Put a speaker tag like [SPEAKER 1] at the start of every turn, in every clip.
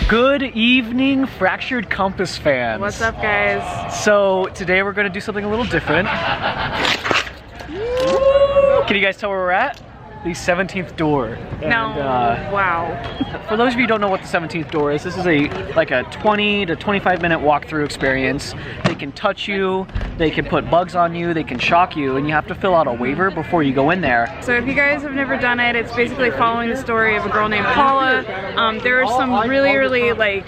[SPEAKER 1] Good evening, Fractured Compass fans.
[SPEAKER 2] What's up, guys?
[SPEAKER 1] So today we're going to do something a little different. Can you guys tell where we're at? The 17th door.
[SPEAKER 2] Wow.
[SPEAKER 1] For those of you who don't know what the 17th door is, this is like a 20 to 25 minute walkthrough experience. They can touch you, they can put bugs on you, they can shock you, and you have to fill out a waiver before you go in there.
[SPEAKER 2] So if you guys have never done it, it's basically following the story of a girl named Paula. There are some really like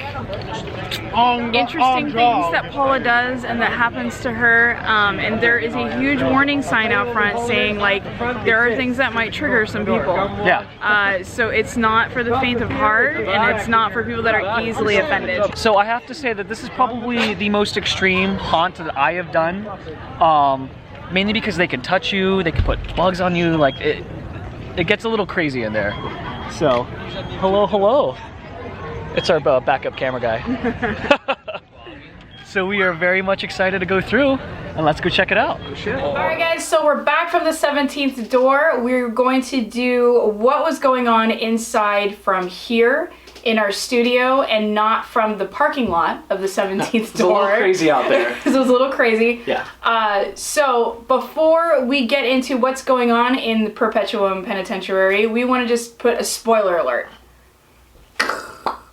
[SPEAKER 2] interesting things that Paula does and that happens to her, and there is a huge warning sign out front saying like there are things that might trigger some people.
[SPEAKER 1] Yeah.
[SPEAKER 2] So it's not for the faint of heart, and it's not for people that are easily offended.
[SPEAKER 1] So I have to say that this is probably the most extreme haunt that I have done, mainly because they can touch you, they can put bugs on you, like it gets a little crazy in there. So, hello. It's our backup camera guy. So we are very much excited to go through, and let's go check it out.
[SPEAKER 2] Alright guys, so we're back from the 17th door. We're going to do what was going on inside from here in our studio and from the parking lot of the 17th door.
[SPEAKER 1] It's a little crazy out there.
[SPEAKER 2] Because it was a little crazy.
[SPEAKER 1] Yeah.
[SPEAKER 2] So before we get into what's going on in the Perpetuum Penitentiary, we want to just put a spoiler alert.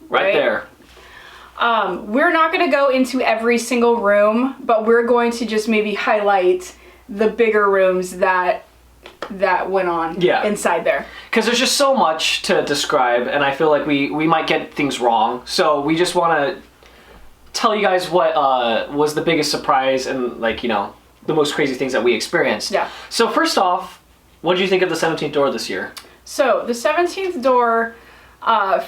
[SPEAKER 1] Right there.
[SPEAKER 2] We're not going to go into every single room, but we're going to just maybe highlight the bigger rooms that went on inside there.
[SPEAKER 1] Because there's just so much to describe, and I feel like we might get things wrong. So we just want to tell you guys what was the biggest surprise and, like, you know, the most crazy things that we experienced.
[SPEAKER 2] Yeah.
[SPEAKER 1] So first off, what did you think of the 17th door this year?
[SPEAKER 2] So the 17th door,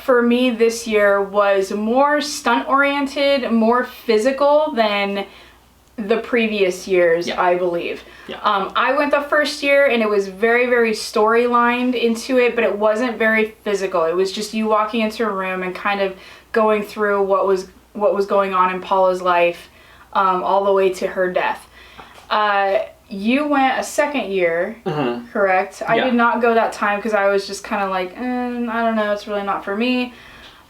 [SPEAKER 2] for me this year, was more stunt-oriented, more physical than the previous years, I believe.
[SPEAKER 1] Yeah.
[SPEAKER 2] I went the first year and it was very story-lined into it, but it wasn't very physical. It was just you walking into a room and kind of going through what was going on in Paula's life, all the way to her death. You went a second year, correct? I did not go that time because I was just kind of like, I don't know, it's really not for me.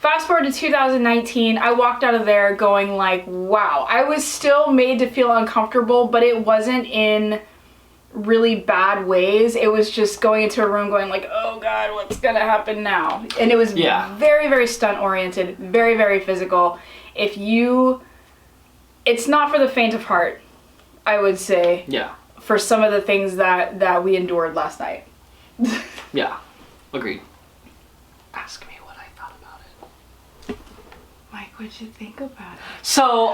[SPEAKER 2] Fast forward to 2019, I walked out of there going like, wow. I was still made to feel uncomfortable, but it wasn't in really bad ways. It was just going into a room going like, oh God, what's gonna happen now? And it was very stunt oriented, very physical. It's not for the faint of heart, I would say.
[SPEAKER 1] Yeah.
[SPEAKER 2] For some of the things that we endured last night.
[SPEAKER 1] Yeah, agreed. Ask me what I thought about it.
[SPEAKER 2] Mike, what'd you think about it?
[SPEAKER 1] So,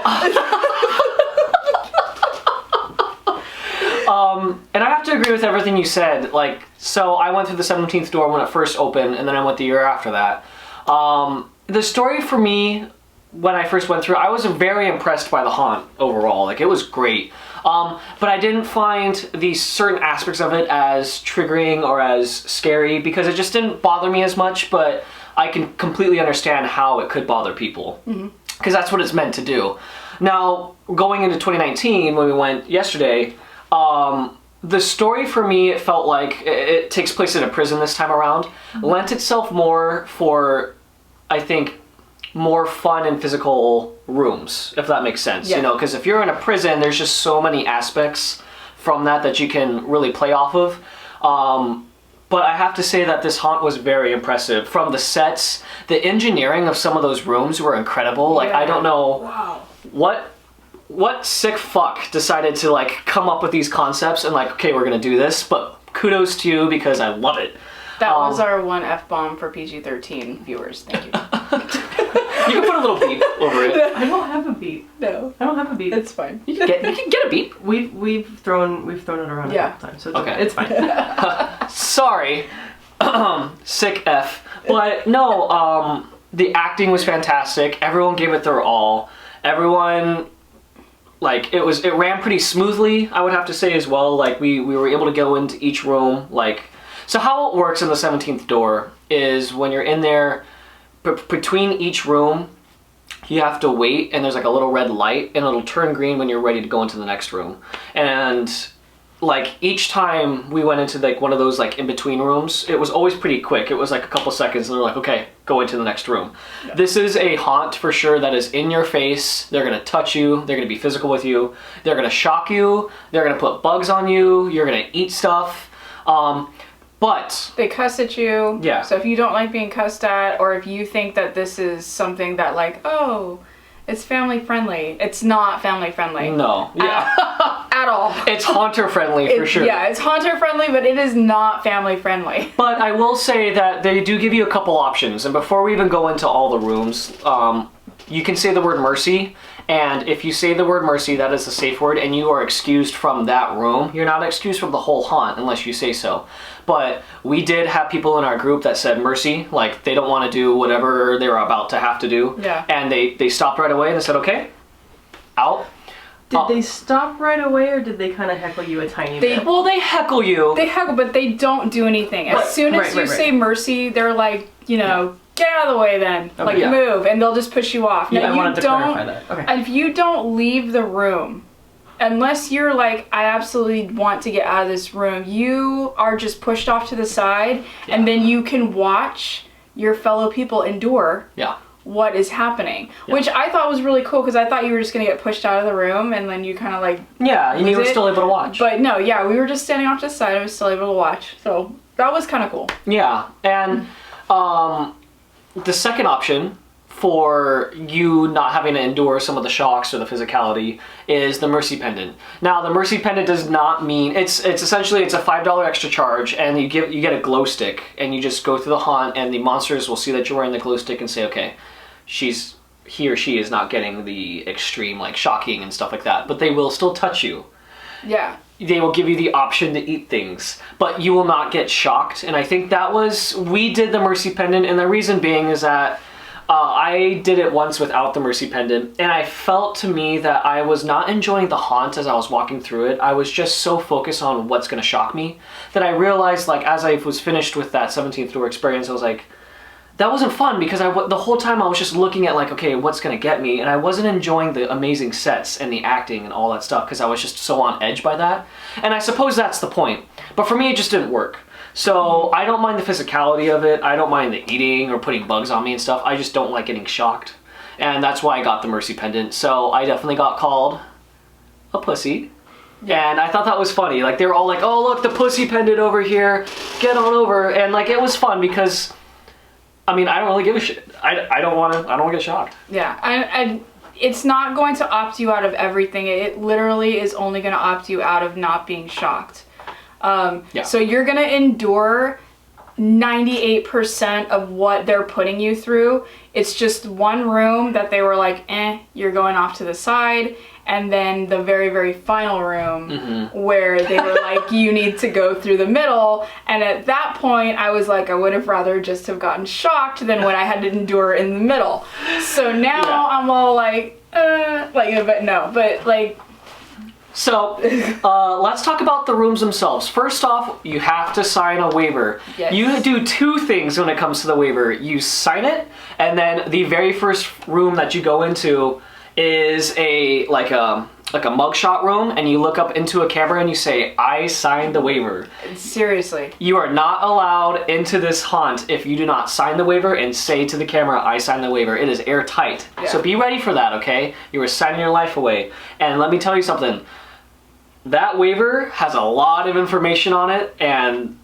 [SPEAKER 1] and I have to agree with everything you said. Like, so I went through the 17th door when it first opened, and then I went the year after that. The story for me, when I first went through, I was very impressed by the haunt overall. Like, it was great. But I didn't find these certain aspects of it as triggering or as scary because it just didn't bother me as much, but I can completely understand how it could bother people. Because that's what it's meant to do. Now, going into 2019, when we went yesterday, the story for me, it felt like it takes place in a prison this time around, lent itself more for, I think, more fun and physical rooms, if that makes sense. You know, because if you're in a prison, there's just so many aspects from that you can really play off of. But I have to say that this haunt was very impressive. From the sets, the engineering of some of those rooms were incredible. Like, I don't know what sick fuck decided to like come up with these concepts and like, okay, we're gonna do this, but kudos to you because I love it.
[SPEAKER 2] That was our one F-bomb for PG-13 viewers. Thank you.
[SPEAKER 1] You can put a little beep over it.
[SPEAKER 3] I don't have a beep.
[SPEAKER 2] No,
[SPEAKER 3] I don't have a beep.
[SPEAKER 2] it's fine.
[SPEAKER 1] You can get a beep.
[SPEAKER 3] We've thrown it around a couple times, so it's fine.
[SPEAKER 1] Sorry, sick F. But no, the acting was fantastic. Everyone gave it their all. Everyone, like, it ran pretty smoothly, I would have to say as well. Like, we were able to go into each room. Like, so how it works in the 17th door is when you're in there, between each room, you have to wait, and there's like a little red light, and it'll turn green when you're ready to go into the next room. And like each time we went into like one of those like in between rooms, it was always pretty quick. It was like a couple seconds and they're like, okay, go into the next room. Yeah. This is a haunt for sure that is in your face. They're gonna touch you, they're gonna be physical with you, they're gonna shock you, they're gonna put bugs on you, you're gonna eat stuff. But
[SPEAKER 2] they cuss at you.
[SPEAKER 1] Yeah.
[SPEAKER 2] So if you don't like being cussed at, or if you think that this is something that like, oh, it's family friendly, it's not family friendly.
[SPEAKER 1] No. Yeah.
[SPEAKER 2] At all.
[SPEAKER 1] It's haunter friendly for sure.
[SPEAKER 2] Yeah, it's haunter friendly, but it is not family friendly.
[SPEAKER 1] But I will say that they do give you a couple options, and before we even go into all the rooms, you can say the word mercy. And if you say the word mercy, that is a safe word, and you are excused from that room. You're not excused from the whole haunt unless you say so. But we did have people in our group that said mercy, like they don't want to do whatever they were about to have to do.
[SPEAKER 2] Yeah.
[SPEAKER 1] And they stopped right away and they said, okay, out.
[SPEAKER 3] Did they stop right away, or did they kind of heckle you a tiny bit?
[SPEAKER 1] Well, they heckle you.
[SPEAKER 2] They heckle, but they don't do anything. As soon as you say mercy, they're like, you know, get out of the way then. Okay, like, move, and they'll just push you off.
[SPEAKER 3] Yeah,
[SPEAKER 2] now,
[SPEAKER 3] I wanted to clarify that. Okay.
[SPEAKER 2] If you don't leave the room, unless you're like, I absolutely want to get out of this room, you are just pushed off to the side, and then you can watch your fellow people endure what is happening, which I thought was really cool, because I thought you were just going to get pushed out of the room, and then you kind of like...
[SPEAKER 1] Yeah, and you were still able to watch.
[SPEAKER 2] But no, yeah, we were just standing off to the side, and I was still able to watch, so that was kind of cool.
[SPEAKER 1] Yeah, and the second option for you not having to endure some of the shocks or the physicality is the mercy pendant. Now, the mercy pendant does not mean it's essentially it's a $5 extra charge, and you get a glow stick, and you just go through the haunt, and the monsters will see that you're wearing the glow stick and say, okay, he or she is not getting the extreme like shocking and stuff like that, but they will still touch you.
[SPEAKER 2] Yeah.
[SPEAKER 1] They will give you the option to eat things, but you will not get shocked. And I think we did the mercy pendant, and the reason being is that I did it once without the mercy pendant, and I felt to me that I was not enjoying the haunt as I was walking through it. I was just so focused on what's going to shock me that I realized, like, as I was finished with that 17th door experience, I was like, that wasn't fun, because the whole time I was just looking at like, okay, what's going to get me, and I wasn't enjoying the amazing sets and the acting and all that stuff, because I was just so on edge by that. And I suppose that's the point, but for me it just didn't work. So I don't mind the physicality of it, I don't mind the eating or putting bugs on me and stuff, I just don't like getting shocked. And that's why I got the mercy pendant. So I definitely got called a pussy. Yeah. And I thought that was funny. Like, they were all like, oh look, the pussy pendant over here, get on over. And like, it was fun because, I mean, I don't really give a shit. I don't want to get shocked.
[SPEAKER 2] Yeah, and it's not going to opt you out of everything. It literally is only going to opt you out of not being shocked. So you're going to endure 98% of what they're putting you through. It's just one room that they were like, you're going off to the side. And then the very, very final room where they were like, you need to go through the middle. And at that point, I was like, I would have rather just have gotten shocked than what I had to endure in the middle. So now I'm all like,
[SPEAKER 1] So, let's talk about the rooms themselves. First off, you have to sign a waiver.
[SPEAKER 2] Yes.
[SPEAKER 1] You do two things when it comes to the waiver. You sign it, and then the very first room that you go into is a mugshot room, and you look up into a camera and you say, I signed the waiver.
[SPEAKER 2] Seriously.
[SPEAKER 1] You are not allowed into this haunt if you do not sign the waiver and say to the camera, I signed the waiver. It is airtight. Yeah. So be ready for that, okay? You are signing your life away. And let me tell you something. That waiver has a lot of information on it, and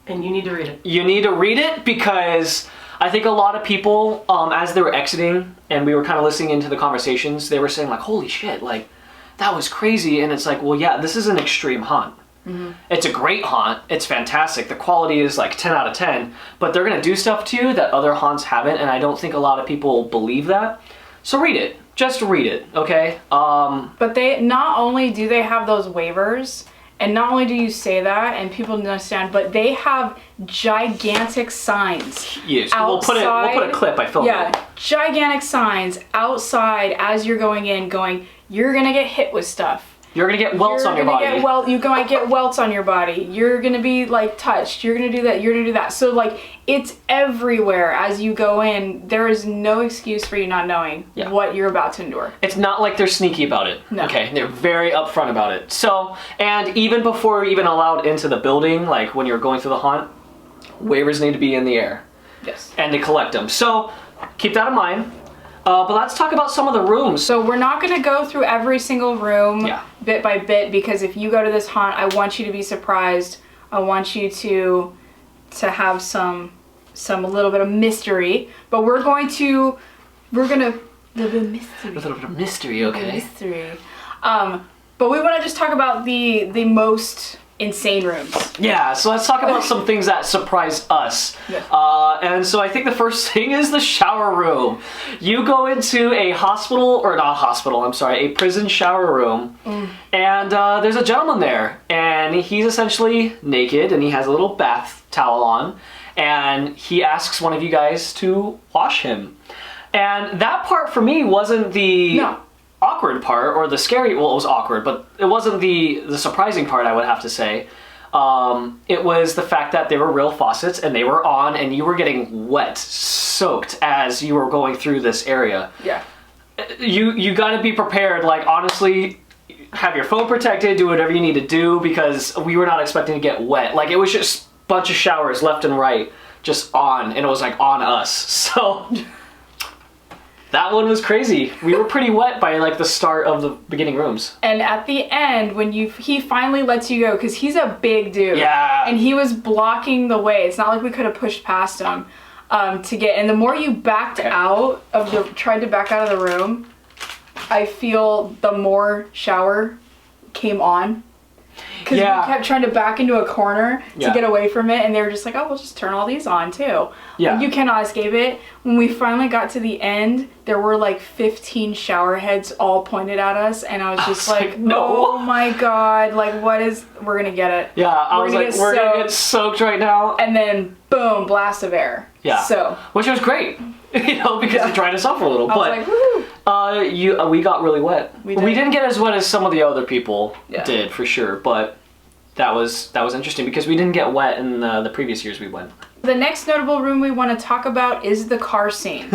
[SPEAKER 3] you need to read it.
[SPEAKER 1] You need to read it, because I think a lot of people, as they were exiting, and we were kind of listening into the conversations, they were saying like, holy shit, like, that was crazy. And it's like, well, yeah, this is an extreme haunt. It's a great haunt. It's fantastic. The quality is like 10 out of 10, but they're going to do stuff to you that other haunts haven't, and I don't think a lot of people believe that. So read it. Just read it, okay?
[SPEAKER 2] But they not only do they have those waivers, and not only do you say that and people understand, but they have gigantic signs.
[SPEAKER 1] Yes, we'll put a clip. I filmed it.
[SPEAKER 2] Gigantic signs outside as you're going in, going, you're gonna get hit with stuff.
[SPEAKER 1] You're gonna get welts on your body.
[SPEAKER 2] You might get welts on your body. You're gonna be like touched. You're gonna do that. You're gonna do that. So like it's everywhere as you go in. There is no excuse for you not knowing what you're about to endure.
[SPEAKER 1] It's not like they're sneaky about it.
[SPEAKER 2] No.
[SPEAKER 1] Okay, they're very upfront about it. So, and even before you're even allowed into the building, like when you're going through the haunt, waivers need to be in the air.
[SPEAKER 2] Yes.
[SPEAKER 1] And they collect them. So keep that in mind. But let's talk about some of the rooms.
[SPEAKER 2] So we're not going to go through every single room bit by bit, because if you go to this haunt, I want you to be surprised. I want you to have some little bit of mystery. But we're gonna a little bit of mystery,
[SPEAKER 1] okay.
[SPEAKER 2] Mystery. But we want to just talk about the most insane rooms.
[SPEAKER 1] Yeah, so let's talk about some things that surprised us.
[SPEAKER 2] Yes.
[SPEAKER 1] And so I think the first thing is the shower room. You go into a prison shower room, and there's a gentleman there, and he's essentially naked, and he has a little bath towel on, and he asks one of you guys to wash him. And that part for me wasn't the awkward part or the scary, well, it was awkward, but it wasn't the surprising part, I would have to say. It was the fact that they were real faucets and they were on and you were getting wet, soaked as you were going through this area.
[SPEAKER 2] Yeah.
[SPEAKER 1] You got to be prepared, like honestly, have your phone protected, do whatever you need to do, because we were not expecting to get wet. Like it was just a bunch of showers left and right just on, and it was like on us. So that one was crazy. We were pretty wet by like the start of the beginning rooms. And
[SPEAKER 2] at the end, when he finally lets you go, because he's a big dude.
[SPEAKER 1] Yeah.
[SPEAKER 2] And he was blocking the way. It's not like we could have pushed past him to get. And the more you tried to back out of the room, I feel the more shower came on. Because we kept trying to back into a corner to get away from it, and they were just like, oh, we'll just turn all these on too. Yeah. You cannot escape it. When we finally got to the end, there were like 15 shower heads all pointed at us, and I was just like, no. Oh my god, like we're gonna get it.
[SPEAKER 1] Yeah, I was like, we're gonna get soaked right now.
[SPEAKER 2] And then, boom, blast of air.
[SPEAKER 1] Yeah.
[SPEAKER 2] So.
[SPEAKER 1] Which was great, because it dried us off a little.
[SPEAKER 2] I was like, woo.
[SPEAKER 1] We got really wet.
[SPEAKER 2] We
[SPEAKER 1] didn't get as wet as some of the other people did, for sure, but that was interesting because we didn't get wet in the previous years we went.
[SPEAKER 2] The next notable room we want to talk about is the car scene.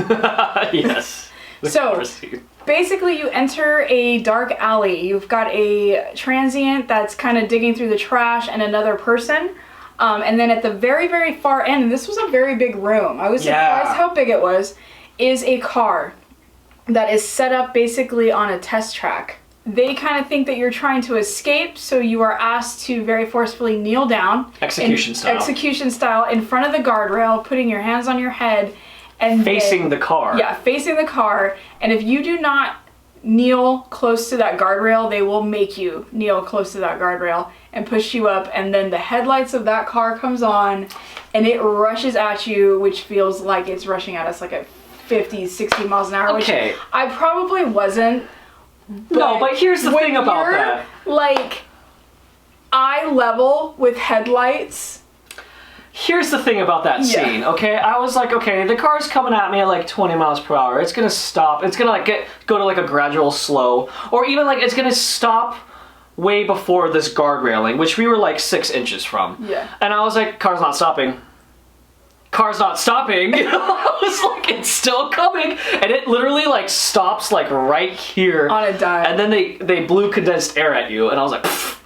[SPEAKER 1] Yes.
[SPEAKER 2] Car scene. Basically you enter a dark alley. You've got a transient that's kind of digging through the trash and another person. And then at the very, very far end, and this was a very big room, I was surprised how big it was, is a car that is set up basically on a test track. They kind of think that you're trying to escape, so you are asked to very forcefully kneel down. Execution style in front of the guardrail, putting your hands on your head. And
[SPEAKER 1] facing the car.
[SPEAKER 2] Yeah, facing the car. And if you do not kneel close to that guardrail, they will make you kneel close to that guardrail and push you up, and then the headlights of that car comes on and it rushes at you, which feels like it's rushing at us like at 50, 60 miles an hour, which I probably wasn't.
[SPEAKER 1] But here's the thing about that.
[SPEAKER 2] Like, eye level with headlights.
[SPEAKER 1] Here's the thing about that scene, okay? I was like, okay, the car's coming at me at like 20 miles per hour. It's gonna stop. It's gonna like go to like a gradual slow, or even like it's gonna stop way before this guard railing, which we were like 6 inches from. Yeah. And I was like, car's not stopping. Car's not stopping. I was like, it's still coming, and it literally like stops like right here
[SPEAKER 2] on a dime,
[SPEAKER 1] and then they blew condensed air at you, and I was like, pfft.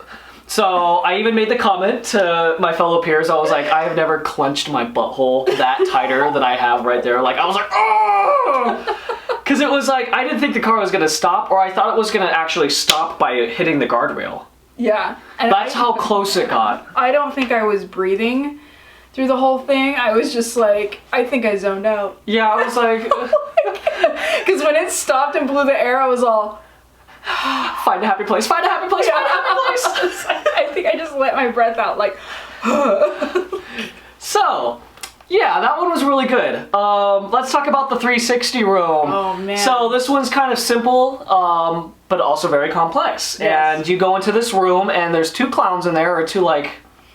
[SPEAKER 1] So I even made the comment to my fellow peers. I was like, I have never clenched my butthole that tighter than I have right there. Like I was like, oh, because it was like I didn't think the car was gonna stop, or I thought it was gonna actually stop by hitting the guardrail.
[SPEAKER 2] Yeah,
[SPEAKER 1] and that's how close it got.
[SPEAKER 2] I don't think I was breathing through the whole thing. I was just like, I think I zoned out.
[SPEAKER 1] Yeah, I was like,
[SPEAKER 2] because when it stopped and blew the air, I was all,
[SPEAKER 1] find a happy place, find a happy place, find a happy place.
[SPEAKER 2] I think I just let my breath out, like.
[SPEAKER 1] So, yeah, that one was really good. Let's talk about the 360 room.
[SPEAKER 2] Oh man.
[SPEAKER 1] So this one's kind of simple, but also very complex. Yes. And you go into this room, and there's 2 clowns in there, or 2 like.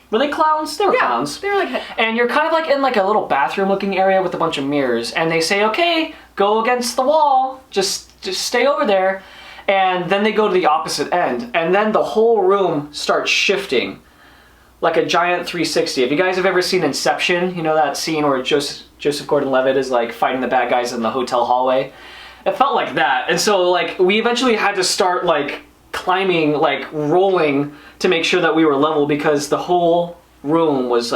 [SPEAKER 1] Were they clowns? They were clowns.
[SPEAKER 2] They were like...
[SPEAKER 1] And you're kind of like in like a little bathroom looking area with a bunch of mirrors. And they say, okay, go against the wall. Just stay over there. And then they go to the opposite end, and then the whole room starts shifting like a giant 360. If you guys have ever seen Inception, you know that scene where Joseph Gordon-Levitt is like fighting the bad guys in the hotel hallway? It felt like that. And so like we eventually had to start like climbing, like rolling to make sure that we were level, because the whole room was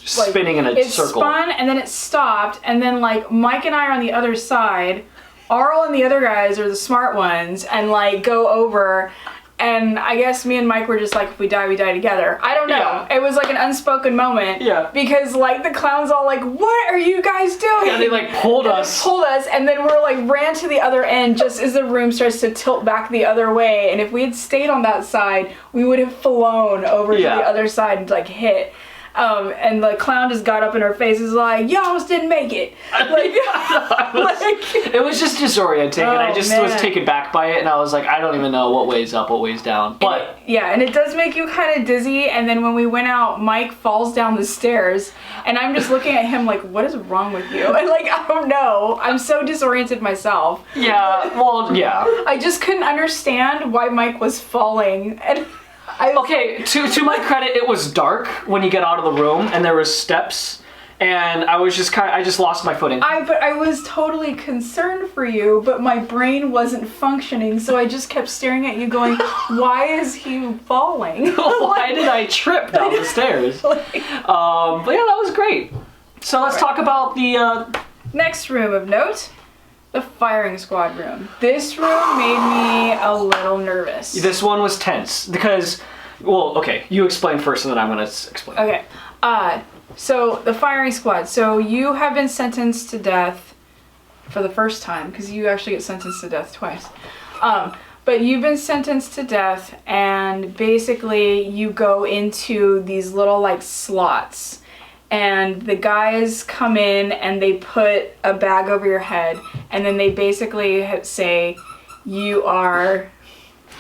[SPEAKER 1] spinning in a circle. It
[SPEAKER 2] spun and then it stopped, and then like Mike and I are on the other side. Arl and the other guys are the smart ones and like go over, and I guess me and Mike were just like, if we die, we die together. I don't know. Yeah. It was like an unspoken moment.
[SPEAKER 1] Yeah.
[SPEAKER 2] Because like the clowns all like, what are you guys doing?
[SPEAKER 1] Yeah, they like pulled us.
[SPEAKER 2] And then we're like ran to the other end just as the room starts to tilt back the other way. And if we had stayed on that side, we would have flown over to the other side and like hit. And the clown just got up in her face and was like, you almost didn't make it. Like,
[SPEAKER 1] it was just disorienting, and I just was taken back by it, and I was like, I don't even know what way's up, what way's down. But
[SPEAKER 2] and it does make you kind of dizzy, and then when we went out, Mike falls down the stairs, and I'm just looking at him like, what is wrong with you? And like, I don't know. I'm so disoriented myself.
[SPEAKER 1] Yeah, well, yeah.
[SPEAKER 2] I just couldn't understand why Mike was falling, and...
[SPEAKER 1] Okay, to my credit, it was dark when you get out of the room, and there was steps, and I was just I just lost my footing.
[SPEAKER 2] But I was totally concerned for you, but my brain wasn't functioning, so I just kept staring at you going, why is he falling?
[SPEAKER 1] Why did I trip down the stairs? But yeah, that was great. So let's talk about the...
[SPEAKER 2] Next room of note. The firing squad room. This room made me a little nervous.
[SPEAKER 1] This one was tense because, well, okay, you explain first and then I'm going to explain.
[SPEAKER 2] Okay. So the firing squad. So you have been sentenced to death for the first time, because you actually get sentenced to death twice. But you've been sentenced to death, and basically you go into these little like slots. And the guys come in and they put a bag over your head, and then they basically say, you are...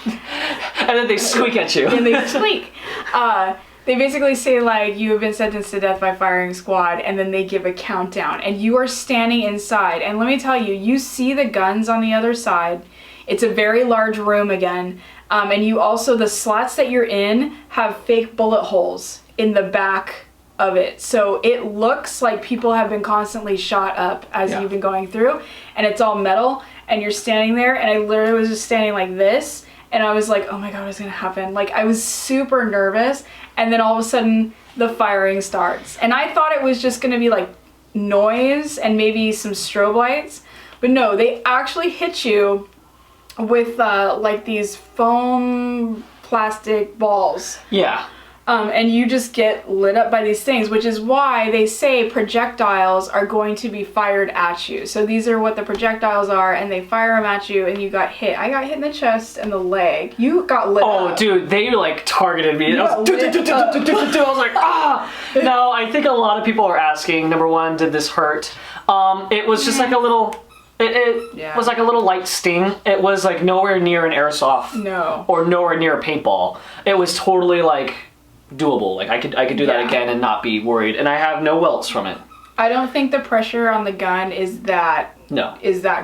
[SPEAKER 1] And then they squeak at you.
[SPEAKER 2] And they squeak. They basically say, like, you have been sentenced to death by firing squad, and then they give a countdown. And you are standing inside. And let me tell you, you see the guns on the other side. It's a very large room again. And you also, the slots that you're in have fake bullet holes in the back of it, so it looks like people have been constantly shot up as you've been going through, and it's all metal, and you're standing there, and I literally was just standing like this, and I was like, oh my god, what's gonna happen? Like, I was super nervous, and then all of a sudden the firing starts, and I thought it was just gonna be like noise and maybe some strobe lights, but no, they actually hit you with like these foam plastic balls.
[SPEAKER 1] Yeah.
[SPEAKER 2] And you just get lit up by these things, which is why they say projectiles are going to be fired at you. So these are what the projectiles are, and they fire them at you, and you got hit. I got hit in the chest and the leg. You got lit up.
[SPEAKER 1] Oh, dude, they like targeted me. I was like, ah! No, I think a lot of people are asking, number one, did this hurt? It was just like a little... It was like a little light sting. It was like nowhere near an airsoft.
[SPEAKER 2] No.
[SPEAKER 1] Or nowhere near a paintball. It was totally like... doable. Like I could do that again and not be worried, and I have no welts from it.
[SPEAKER 2] I don't think the pressure on the gun is that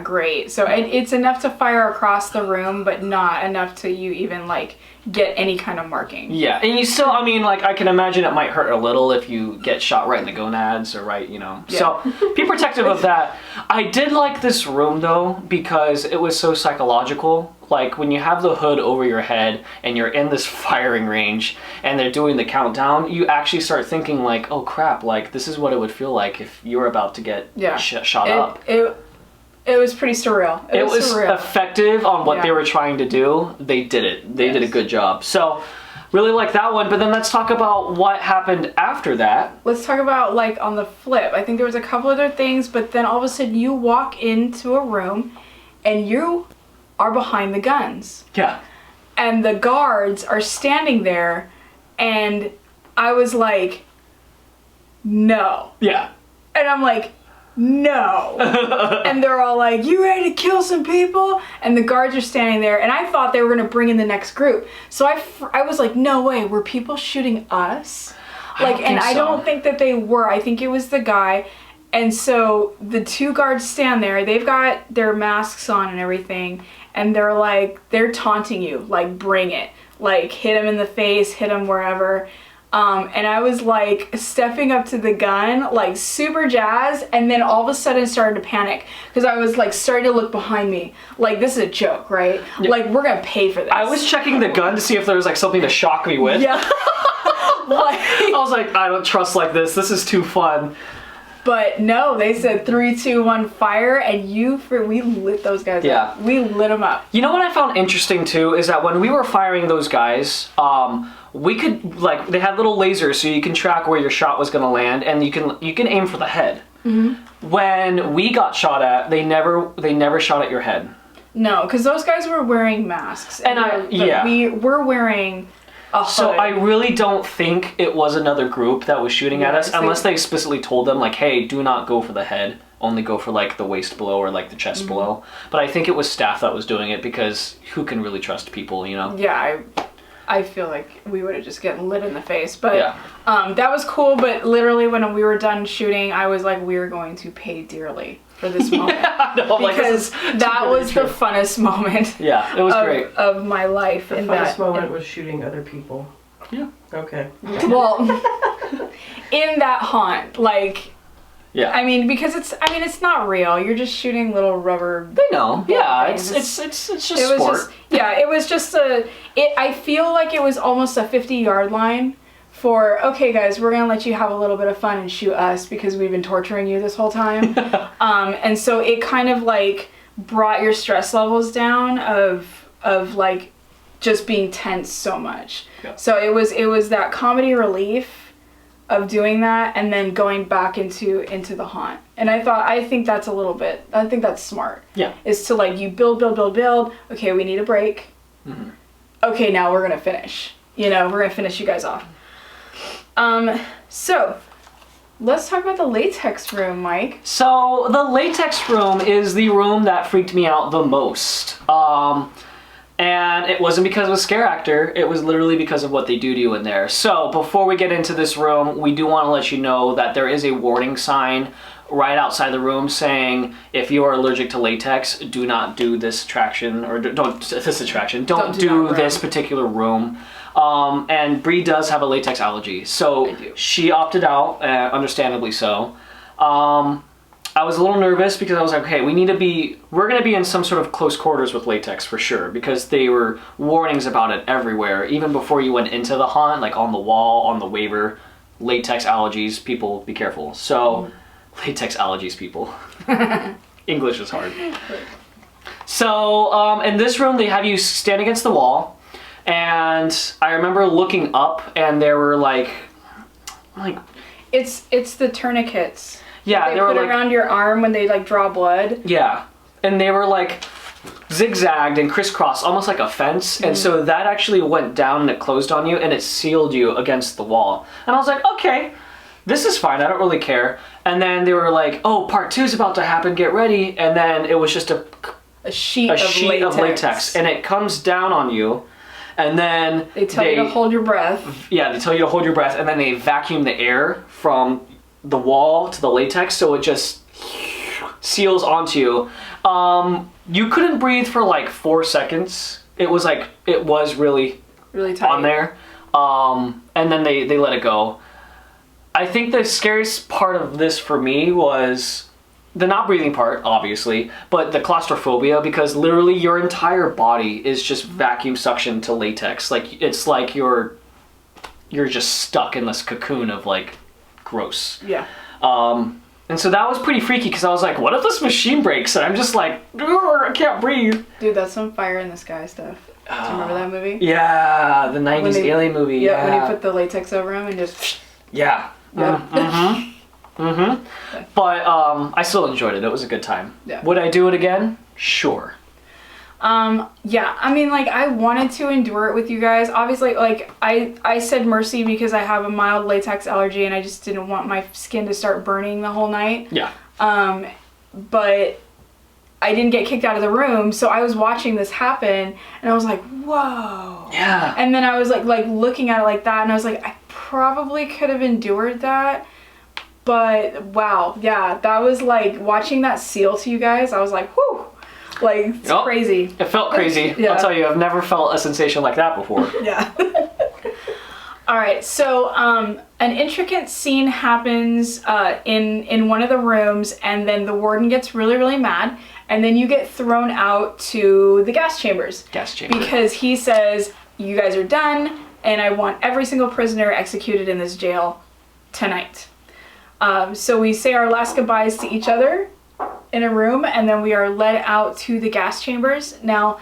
[SPEAKER 2] great. So it's enough to fire across the room, but not enough to you even like get any kind of marking.
[SPEAKER 1] Yeah, and you still, I mean, like I can imagine it might hurt a little if you get shot right in the gonads or right, you know. Yeah. So be protective of that. I did like this room though because it was so psychological. Like when you have the hood over your head and you're in this firing range and they're doing the countdown, you actually start thinking like, oh crap, like this is what it would feel like if you were about to get shot up.
[SPEAKER 2] It was pretty surreal.
[SPEAKER 1] It was effective on what they were trying to do. They did it. They did a good job. So really like that one, but then let's talk about what happened after that.
[SPEAKER 2] Let's talk about like on the flip. I think there was a couple other things, but then all of a sudden you walk into a room and you are behind the guns.
[SPEAKER 1] Yeah.
[SPEAKER 2] And the guards are standing there, and I was like, no.
[SPEAKER 1] Yeah.
[SPEAKER 2] And I'm like, no. And they're all like, you ready to kill some people? And the guards are standing there, and I thought they were going to bring in the next group. So I was like, no way, were people shooting us? Like, I don't think that they were. I think it was the guy. And so the two guards stand there, they've got their masks on and everything, and they're taunting you, like, bring it, like, hit him in the face, hit him wherever. And I was like stepping up to the gun, like super jazzed, and then all of a sudden started to panic because I was like starting to look behind me. Like, this is a joke, right? Yeah. Like, we're gonna pay for this.
[SPEAKER 1] I was checking the gun to see if there was like something to shock me with.
[SPEAKER 2] Yeah.
[SPEAKER 1] Like, I was like, I don't trust like this. This is too fun.
[SPEAKER 2] But no, they said 3, 2, 1, fire, and we lit those guys up. We lit them up.
[SPEAKER 1] You know what I found interesting too is that when we were firing those guys, we could, like, they had little lasers so you can track where your shot was going to land, and you can aim for the head. Mm-hmm. When we got shot at, they never shot at your head. No,
[SPEAKER 2] because those guys were wearing masks,
[SPEAKER 1] and
[SPEAKER 2] we're wearing a hood.
[SPEAKER 1] So I really don't think it was another group that was shooting at us, unless they explicitly told them, like, hey, do not go for the head, only go for like the waist below or like the chest below. But I think it was staff that was doing it, because who can really trust people, you know?
[SPEAKER 2] Yeah, I feel like we would have just gotten lit in the face, but that was cool. But literally when we were done shooting, I was like, we're going to pay dearly for this moment. Because that was the funnest moment.
[SPEAKER 1] Yeah, it was great.
[SPEAKER 2] Of my life.
[SPEAKER 3] The funnest moment was shooting other people.
[SPEAKER 1] Yeah.
[SPEAKER 3] Okay.
[SPEAKER 2] Well, in that haunt, like.
[SPEAKER 1] Yeah.
[SPEAKER 2] I mean, because it's not real. You're just shooting little rubber.
[SPEAKER 1] They know. Yeah, it's just sport.
[SPEAKER 2] It was just I feel like it was almost a 50-yard line for, okay guys, we're gonna let you have a little bit of fun and shoot us because we've been torturing you this whole time. And so it kind of like brought your stress levels down of like just being tense so much. Yeah. So it was that comedy relief of doing that and then going back into the haunt. And I think that's smart. Yeah. Is to like, you build. Okay, we need a break. Mm-hmm. Okay, now we're gonna finish. We're gonna finish you guys off. So let's talk about the latex room, Mike.
[SPEAKER 1] So the latex room is the room that freaked me out the most. And it wasn't because of a scare actor, it was literally because of what they do to you in there. So before we get into this room, we do want to let you know that there is a warning sign right outside the room saying, if you are allergic to latex, do not do this attraction, or don't do this particular room. And Bree does have a latex allergy, so she opted out, understandably so. I was a little nervous because I was like, okay, we're going to be in some sort of close quarters with latex for sure, because there were warnings about it everywhere, even before you went into the haunt, like on the wall, on the waiver, latex allergies, people be careful. So, latex allergies, people. English is hard. So, in this room, they have you stand against the wall, and I remember looking up, and there were like...
[SPEAKER 2] It's the tourniquets.
[SPEAKER 1] Yeah,
[SPEAKER 2] they put around your arm when they like draw blood.
[SPEAKER 1] Yeah, and they were like zigzagged and crisscrossed, almost like a fence. And so that actually went down and it closed on you and it sealed you against the wall. And I was like, okay, this is fine. I don't really care. And then they were like, oh, part 2 is about to happen. Get ready. And then it was just a sheet of latex, and it comes down on you. And then
[SPEAKER 2] they tell you to hold your breath.
[SPEAKER 1] Yeah, they tell you to hold your breath, and then they vacuum the air from the wall to the latex, so it just seals onto you. You couldn't breathe for like 4 seconds. It was really tight on there. And then they let it go. I think the scariest part of this for me was the not breathing part, obviously, but the claustrophobia, because literally your entire body is just vacuum suction to latex. Like, it's like you're just stuck in this cocoon of like gross. Yeah. And so that was pretty freaky, because I was like, what if this machine breaks? And I'm just like, I can't breathe.
[SPEAKER 2] Dude, that's some Fire in the Sky stuff. Do you remember that movie?
[SPEAKER 1] Yeah, the 90s alien movie.
[SPEAKER 2] Yeah, when you put the latex over him and just...
[SPEAKER 1] Yeah. But I still enjoyed it. It was a good time. Yeah. Would I do it again? Sure.
[SPEAKER 2] Yeah, I mean, like, I wanted to endure it with you guys. Obviously, like, I said mercy because I have a mild latex allergy and I just didn't want my skin to start burning the whole night. Yeah. But I didn't get kicked out of the room, so I was watching this happen and I was like, whoa. Yeah. And then I was like looking at it like that, and I was like, I probably could have endured that. But wow, yeah, that was like watching that seal to you guys. I was like, whew. Like, it's crazy.
[SPEAKER 1] It felt crazy.
[SPEAKER 2] Yeah.
[SPEAKER 1] I'll tell you, I've never felt a sensation like that before.
[SPEAKER 2] Yeah. All right, so an intricate scene happens in one of the rooms, and then the warden gets really, really mad, and then you get thrown out to the gas chambers.
[SPEAKER 1] Gas chamber.
[SPEAKER 2] Because he says, you guys are done, and I want every single prisoner executed in this jail tonight. So we say our last goodbyes to each other in a room, and then we are led out to the gas chambers. Now,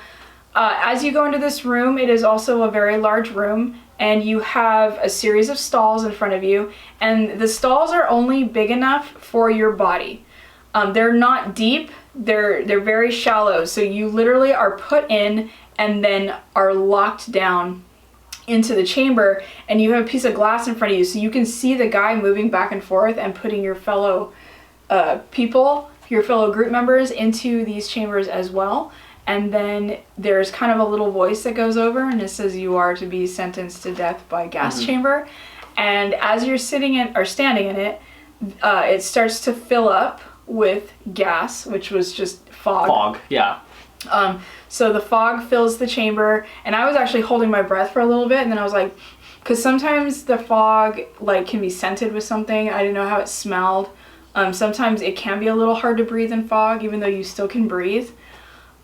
[SPEAKER 2] as you go into this room, it is also a very large room, and you have a series of stalls in front of you, and the stalls are only big enough for your body. They're not deep, they're very shallow, so you literally are put in and then are locked down into the chamber, and you have a piece of glass in front of you, so you can see the guy moving back and forth and putting your fellow your fellow group members into these chambers as well. And then there's kind of a little voice that goes over, and it says you are to be sentenced to death by gas chamber. And as you're sitting in or standing in it, it starts to fill up with gas, which was just fog.
[SPEAKER 1] Fog, yeah.
[SPEAKER 2] So the fog fills the chamber, and I was actually holding my breath for a little bit, and then I was like, because sometimes the fog like can be scented with something. I didn't know how it smelled. Sometimes it can be a little hard to breathe in fog, even though you still can breathe.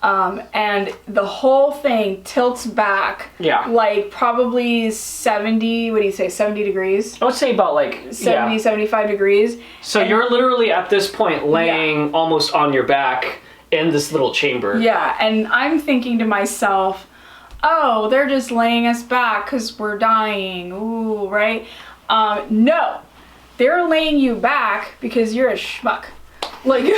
[SPEAKER 2] And the whole thing tilts back, like probably 70, what do you say, 70 degrees?
[SPEAKER 1] I would say about like
[SPEAKER 2] 70, 75 degrees.
[SPEAKER 1] So you're literally at this point laying almost on your back in this little chamber.
[SPEAKER 2] Yeah, and I'm thinking to myself, oh, they're just laying us back because we're dying, ooh, right? No, they're laying you back because you're a schmuck. Like...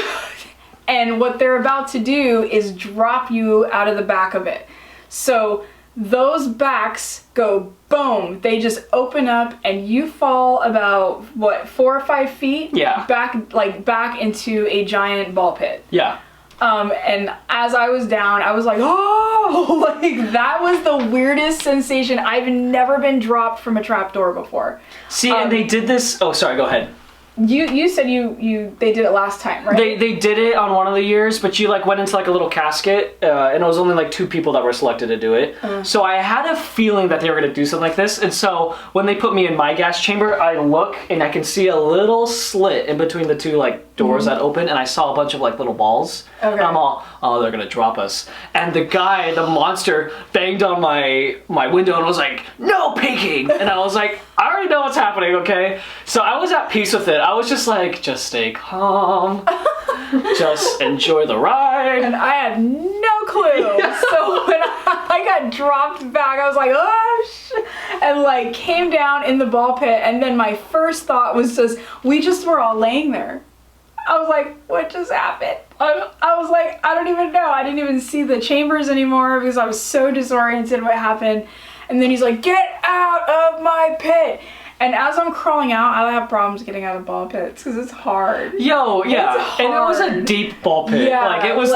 [SPEAKER 2] And what they're about to do is drop you out of the back of it. So those backs go boom. They just open up and you fall about, what, 4 or 5 feet?
[SPEAKER 1] Yeah.
[SPEAKER 2] Back into a giant ball pit.
[SPEAKER 1] Yeah.
[SPEAKER 2] And as I was down, I was like, oh, like that was the weirdest sensation. I've never been dropped from a trapdoor before.
[SPEAKER 1] See, and they did this, oh, sorry, go ahead.
[SPEAKER 2] You said they did it last time, right?
[SPEAKER 1] They did it on one of the years, but you like went into like a little casket, and it was only like 2 people that were selected to do it. So I had a feeling that they were gonna do something like this, and so when they put me in my gas chamber, I look and I can see a little slit in between the 2 like doors that open, and I saw a bunch of like little balls.
[SPEAKER 2] Okay.
[SPEAKER 1] And I'm all, oh, they're gonna drop us. And the guy, the monster, banged on my window and was like, no peeking! And I was like, I already know what's happening, okay? So I was at peace with it. I was just like, just stay calm. Just enjoy the ride.
[SPEAKER 2] And I had no clue. Yeah. So when I got dropped back, I was like, oh, shit. And like came down in the ball pit. And then my first thought was just, we just were all laying there. I was like, what just happened? I was like, I don't even know. I didn't even see the chambers anymore because I was so disoriented what happened. And then he's like, get out of my pit. And as I'm crawling out, I have problems getting out of ball pits because it's hard.
[SPEAKER 1] Yo, yeah.
[SPEAKER 2] It's hard.
[SPEAKER 1] And it was a deep ball pit.
[SPEAKER 2] Yeah,
[SPEAKER 1] like, it was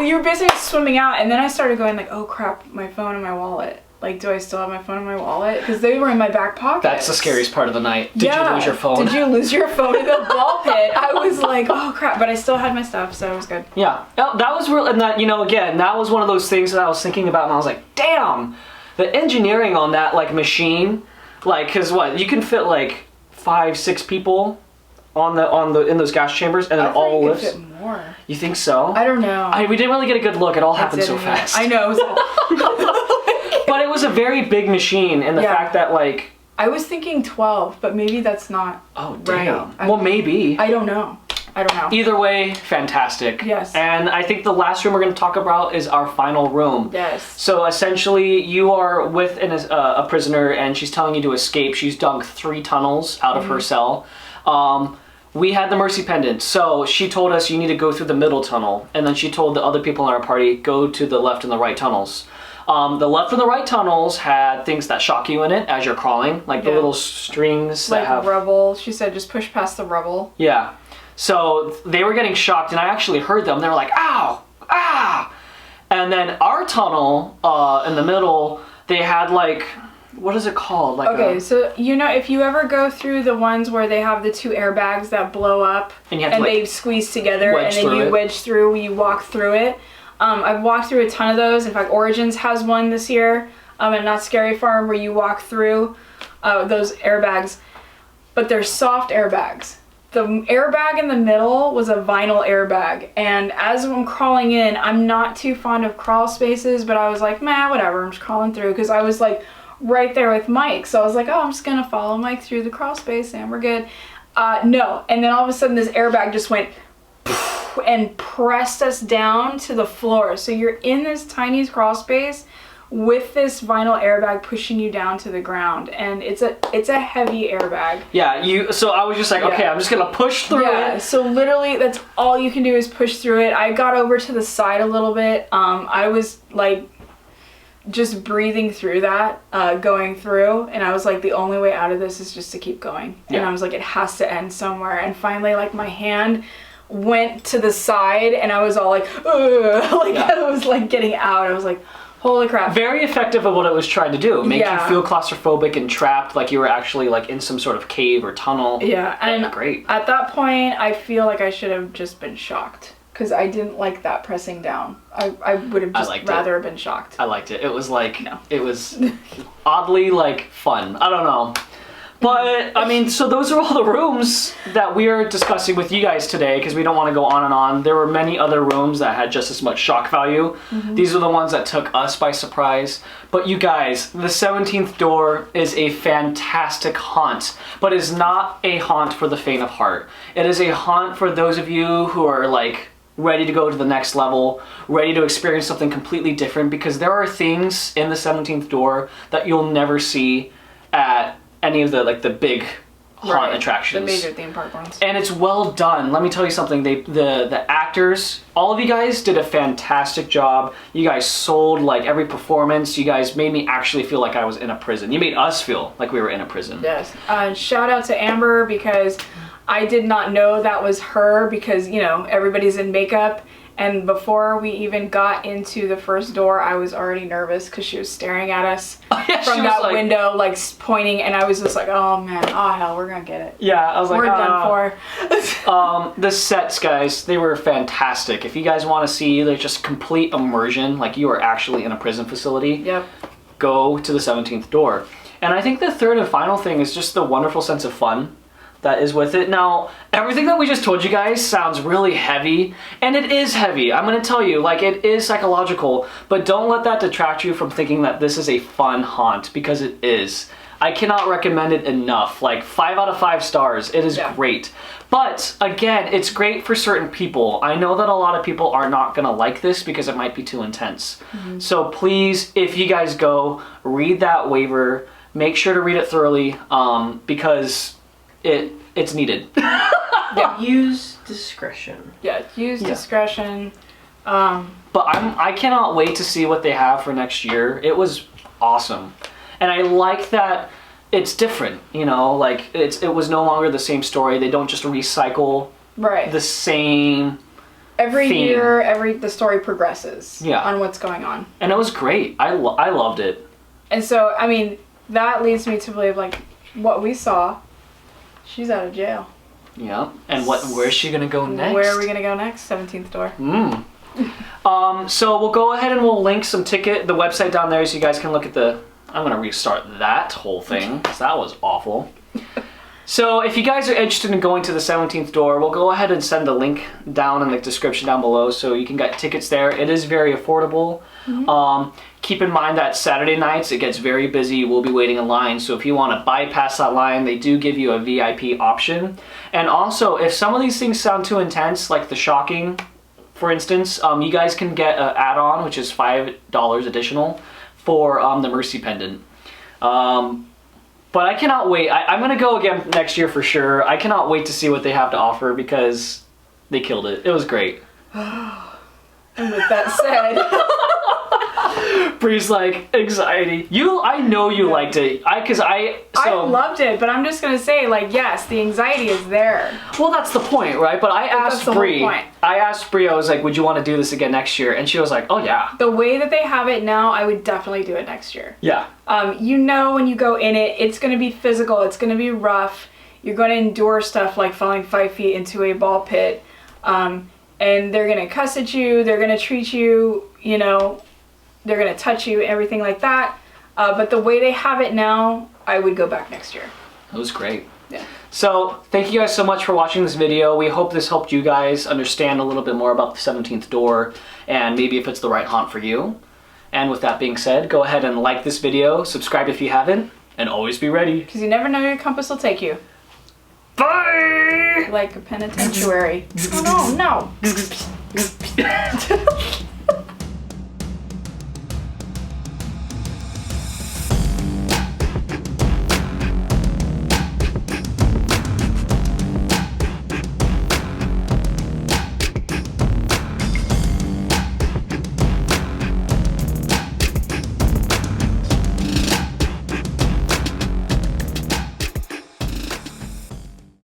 [SPEAKER 2] you were basically swimming out, and then I started going like, oh crap, my phone and my wallet. Like, do I still have my phone and my wallet? Because they were in my back pocket.
[SPEAKER 1] That's the scariest part of the night. Did you lose your phone?
[SPEAKER 2] Did you lose your phone in the ball pit? I was like, oh crap, but I still had my stuff, so it was good.
[SPEAKER 1] Yeah, that was real, and that, you know, again, that was one of those things that I was thinking about, and I was like, damn, the engineering on that, like, machine, like, because what, you can fit, like, 5-6 people in those gas chambers, and it all lifts.
[SPEAKER 2] I think you could fit more.
[SPEAKER 1] You think so?
[SPEAKER 2] I don't know.
[SPEAKER 1] We didn't really get a good look. It all happened so fast.
[SPEAKER 2] I know.
[SPEAKER 1] But it was a very big machine, and the fact that, like...
[SPEAKER 2] I was thinking 12, but maybe that's not
[SPEAKER 1] damn.
[SPEAKER 2] Right.
[SPEAKER 1] Well, maybe.
[SPEAKER 2] I don't know.
[SPEAKER 1] Either way, fantastic.
[SPEAKER 2] Yes.
[SPEAKER 1] And I think the last room we're going to talk about is our final room.
[SPEAKER 2] Yes.
[SPEAKER 1] So essentially, you are with a prisoner, and she's telling you to escape. She's dug 3 tunnels out of her cell. We had the mercy pendant, so she told us you need to go through the middle tunnel, and then she told the other people in our party, go to the left and the right tunnels. The left and the right tunnels had things that shock you in it as you're crawling, like the little strings that have...
[SPEAKER 2] Like rubble. She said just push past the rubble.
[SPEAKER 1] Yeah. So they were getting shocked, and I actually heard them. They were like, ow, ah! And then our tunnel in the middle, they had like what is it called? Like
[SPEAKER 2] okay, so you know, if you ever go through the ones where they have the 2 airbags that blow up
[SPEAKER 1] and, you have to, like,
[SPEAKER 2] they squeeze together and then you wedge through, you walk through it. I've walked through a ton of those. In fact, Origins has one this year, at Not Scary Farm, where you walk through those airbags, but they're soft airbags. The airbag in the middle was a vinyl airbag, and as I'm crawling in, I'm not too fond of crawl spaces, but I was like, man, whatever, I'm just crawling through, because I was like right there with Mike, so I was like, oh, I'm just gonna follow Mike through the crawl space and we're good. No, and then all of a sudden this airbag just went and pressed us down to the floor. So you're in this tiny crawl space with this vinyl airbag pushing you down to the ground, and it's a heavy airbag.
[SPEAKER 1] Yeah, so I was just like, okay, I'm just gonna push through it.
[SPEAKER 2] Yeah, so literally that's all you can do is push through it. I got over to the side a little bit. I was like just breathing through that, going through, and I was like, the only way out of this is just to keep going. And I was like, it has to end somewhere. And finally, like, my hand went to the side and I was all like, ugh, like I was like getting out. I was like, holy crap.
[SPEAKER 1] Very effective at what it was trying to do. Make you feel claustrophobic and trapped, like you were actually like in some sort of cave or tunnel.
[SPEAKER 2] Yeah, and
[SPEAKER 1] great.
[SPEAKER 2] At that point, I feel like I should have just been shocked, because I didn't like that pressing down. I would have just rather have been shocked.
[SPEAKER 1] I liked it. It was like, it was oddly like fun. I don't know. But, I mean, so those are all the rooms that we are discussing with you guys today, because we don't want to go on and on. There were many other rooms that had just as much shock value. These are the ones that took us by surprise. But you guys, the 17th door is a fantastic haunt, but is not a haunt for the faint of heart. It is a haunt for those of you who are like ready to go to the next level, ready to experience something completely different, because there are things in the 17th door that you'll never see at any of the like the big haunt attractions,
[SPEAKER 2] the major theme park ones.
[SPEAKER 1] And it's well done. Let me tell you something. The actors, all of you guys did a fantastic job. You guys sold like every performance. You guys made me actually feel like I was in a prison. You made us feel like we were in a prison.
[SPEAKER 2] Yes. Shout out to Amber, because I did not know that was her, because you know everybody's in makeup. And before we even got into the first door, I was already nervous because she was staring at us from that window, like pointing, and I was just like, oh man, oh hell, we're gonna get it.
[SPEAKER 1] Yeah, I was like,
[SPEAKER 2] we're done
[SPEAKER 1] for. The sets, guys, they were fantastic. If you guys want to see like just complete immersion, like you are actually in a prison facility, go to the 17th door. And I think the third and final thing is just the wonderful sense of fun that is with it. Now, everything that we just told you guys sounds really heavy, and it is heavy. I'm gonna tell you, like, it is psychological, but don't let that detract you from thinking that this is a fun haunt, because it is. I cannot recommend it enough. Like, 5 out of 5 stars. It is great. But, again, it's great for certain people. I know that a lot of people are not gonna like this because it might be too intense. So please, if you guys go, read that waiver. Make sure to read it thoroughly, because it's needed.
[SPEAKER 3] Use discretion.
[SPEAKER 2] Use discretion.
[SPEAKER 1] But I cannot wait to see what they have for next year. It was awesome, and I like that it's different. You know, like it was no longer the same story. They don't just recycle the same.
[SPEAKER 2] Every year, the story progresses on what's going on,
[SPEAKER 1] and it was great. I loved it.
[SPEAKER 2] And so, I mean, that leads me to believe like what we saw. She's out of jail.
[SPEAKER 1] Yeah. And where's she gonna go next?
[SPEAKER 2] Where are we gonna go next? 17th door.
[SPEAKER 1] So we'll go ahead and we'll link the website down there so you guys can look at I'm gonna restart that whole thing, because that was awful. So if you guys are interested in going to the 17th door, we'll go ahead and send a link down in the description down below so you can get tickets there. It is very affordable. Keep in mind that Saturday nights it gets very busy. We'll be waiting in line, so if you want to bypass that line, they do give you a VIP option. And also, if some of these things sound too intense, like the shocking, for instance, you guys can get an add-on, which is $5 additional for the Mercy Pendant. But I cannot wait. I'm going to go again next year for sure. I cannot wait to see what they have to offer, because they killed it. It was great.
[SPEAKER 2] And with that said...
[SPEAKER 1] Bree's like, anxiety. I know you liked it.
[SPEAKER 2] I loved it, but I'm just gonna say, like, yes, the anxiety is there.
[SPEAKER 1] Well, that's the point, right? But I asked Bree. I was like, would you want to do this again next year? And she was like, oh yeah.
[SPEAKER 2] The way that they have it now, I would definitely do it next year.
[SPEAKER 1] Yeah.
[SPEAKER 2] You know, when you go in it, it's gonna be physical. It's gonna be rough. You're gonna endure stuff like falling 5 feet into a ball pit. And they're gonna cuss at you, they're gonna treat you, you know, they're gonna touch you, everything like that. But the way they have it now, I would go back next year.
[SPEAKER 1] That was great.
[SPEAKER 2] Yeah.
[SPEAKER 1] So, thank you guys so much for watching this video. We hope this helped you guys understand a little bit more about the 17th door and maybe if it's the right haunt for you. And with that being said, go ahead and like this video, subscribe if you haven't, and always be ready.
[SPEAKER 2] Because you never know where your compass will take you.
[SPEAKER 1] Bye!
[SPEAKER 2] Like a penitentiary. Oh no, no!